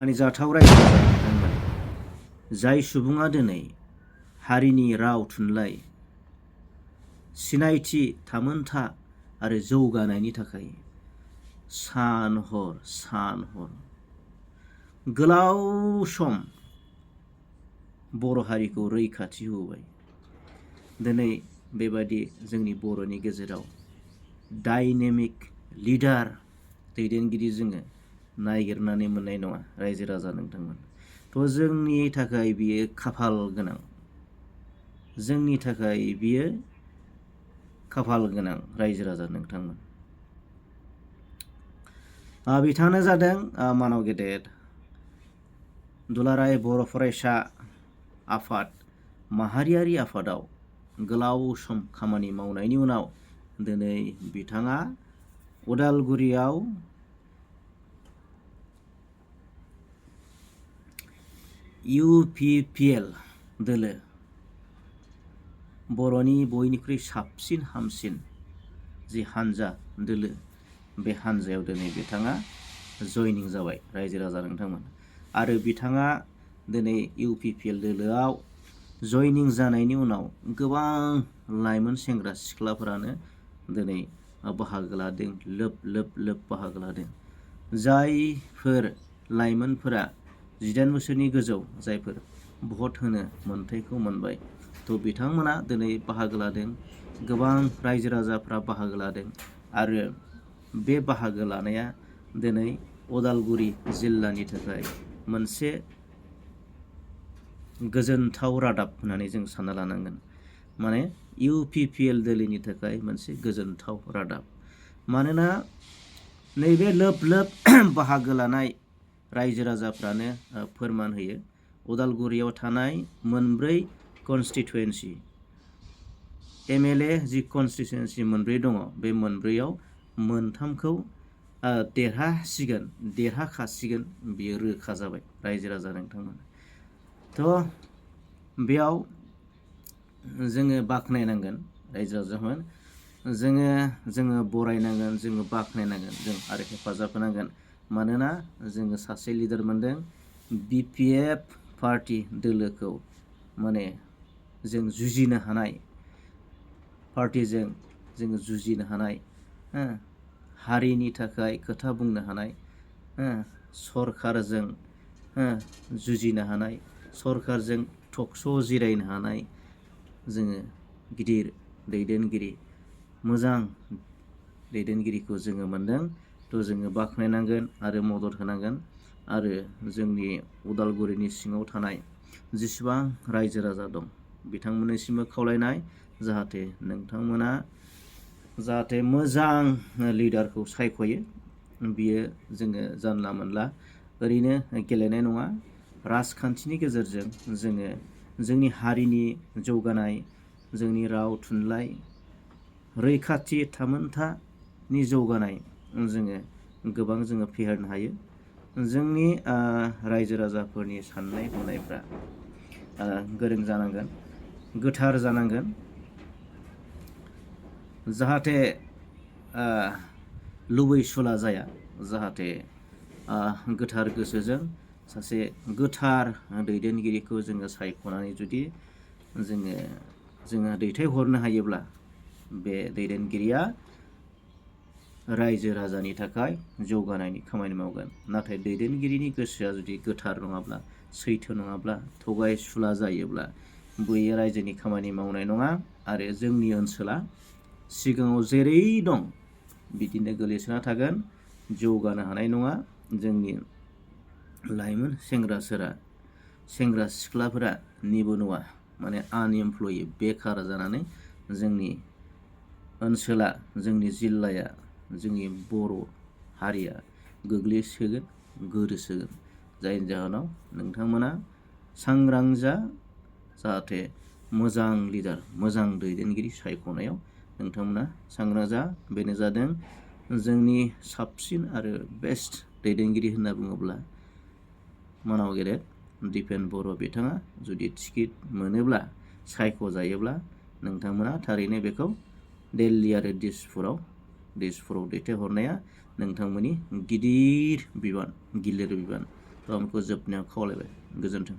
माने जाथाव रायजो बिथांमोन जाय सुबुङा दिनै हारिनि राव थुनलाइ सिनायथि थामोनथा आरो जौगानायनि थाखाय सान हर गोलाव सम बर' हारिखौ रैखाथि होबाय। दिनै बेबादि जोंनि बर'नि गेजेराव डाइनेमिक लिडार दैदेनगिरि जोङो नागिरनानै मोननाय नङा रायजो राजा नोंथांमोन। थ' जोंनि थाखाय बियो खाफाल गोनां, जोंनि थाखाय बियो खाफाल गोनां रायजो राजा नोंथांमोन। बिथाङानो जादों मानाव गेदेर दुलाराय बर' फरायसा आफाद माहारियारि आफादाव गोलाव सम खामानि मावनायनि उनाव दिनै बिथाङा उदालगुरियाव UPPL दोलो बर'नि बयनिख्रुइ साबसिन हामसिन जि हानजा दोलो बे हानजायाव दिनै बिथाङा जयनिं जाबाय रायजो राजा नोंथांमोन। आरो बिथाङा दिनै UPPL दोलोआव जयनिं जानायनि उनाव गोबां लाइमोन सेंग्रा सिख्लाफोरानो दिनै बाहागो लादों, लोब बाहागो लादों। जायफोर लाइमोनफोरा 18 बोसोरनि गोजौ जायफोर भट होनो मोन्थायखौ मोनबाय, थ' बिथांमोना दिनै बाहागो लादों। गोबां रायजो राजाफ्रा बाहागो लादों आरो बे बाहागो लानाया दिनै उदालगुरि जिल्लानि थाखाय मोनसे गोजोनथाव रादाब होननानै जों सानना लानांगोन। माने UPPL दोलोनि थाखाय मोनसे गोजोनथाव रादाब। मानोना नैबे लोब बाहागो लानाय रायजो राजाफ्रानो फोरमान होयो उदालगुरियाव थानाय मोनब्रै कनस्टिटुवेन्सि MLA जि कनस्टिटुवेन्सि मोनब्रै दङ, बे मोनब्रैयाव मोनथामखौ देरहाखासिगोन बियो रोखा जाबाय रायजो राजा नोंथांमोन। थ' बेयाव जोङो बाख्नायनांगोन रायजो राजामोन, जोङो बरायनांगोन, जोङो बाख्नायनांगोन, जों आरो हेफाजाब होनांगोन। मानोना जोङो सासे लिडार मोनदों BPF पार्टी दोलोखौ माने जों जुजिनो हानाय पार्टीजों जोङो जुजिनो हानाय, हारिनि थाखाय खोथा बुंनो हानाय, सरकारजों जुजिनो हानाय, सरकारजों टकश' जिरायनो हानाय जोङो गिदिर दैदेनगिरि, मोजां दैदेनगिरिखौ जोङो मोनदों। थ' जोङो बाख्नायनांगोन आरो मदद होनांगोन। आरो जोंनि उदालगुरिनि सिङाव थानाय जेसेबां रायजो राजा दं बिथांमोननिसिमबो खावलायनाय जाहाथे नोंथांमोना जाहाथे मोजां लिडारखौ सायख'यो। बियो जोङो जानला मोनला ओरैनो गेलेनाय नङा। राजखान्थिनि गेजेरजों जोङो जोंनि हारिनि जौगानाय, जोंनि राव थुनलाइ रैखाथि थामोनथानि जौगानाय जोङो गोबां जोङो फेहेरनो हायो। जोंनि रायजो राजाफोरनि साननाय हनायफ्रा गोरों जानांगोन, गोथार जानांगोन, जाहाथे लुबैसुला जाया, जाहाथे गोथार गोसोजों सासे गोथार दैदेनगिरिखौ जोङो सायख'नानै जुदि जोङो दैथायहरनो हायोब्ला बे दैदेनगिरिया रायजो राजानि थाखाय जौगानायनि खामानि मावगोन। नाथाय दैदेनगिरिनि गोसोआ जुदि गोथार नङाब्ला, सैथो नङाब्ला, थगायसुला जायोब्ला बैयो रायजोनि खामानि मावनाय नङा। आरो जोंनि ओनसोला सिगाङाव जेरै दं बिदिनो गोलैसोना थागोन, जौगानो हानाय नङा। जोंनि लाइमोन सेंग्रा सिख्लाफोरा निबनुवा माने आनएमप्लय बेखार जानानै जोंनि ओनसोला, जोंनि जिल्लाया, जोंनि बर' हारिया गोग्लैसोगोन, गोदोसोगोन। जायनि जाहोनाव नोंथांमोना सांग्रां जा, जाहाथे मोजां लिडार, मोजां दैदेनगिरि सायख'नायाव नोंथांमोना सांग्रां जा। बेनो जादों जोंनि साबसिन आरो बेस्ट दैदेनगिरि होनना बुङोब्ला मानाव गेदेर दिपेन बर'। बिथाङा जुदि टिकेट मोनोब्ला, सायख'जायोब्ला नोंथांमोना थारैनो बेखौ दिल्ली आरो दिसपुराव दैथायहरनाया नोंथांमोननि गिलिर बिबान। थ' आं बेखौ जोबनायाव खावलायबाय। गोजोन्थों।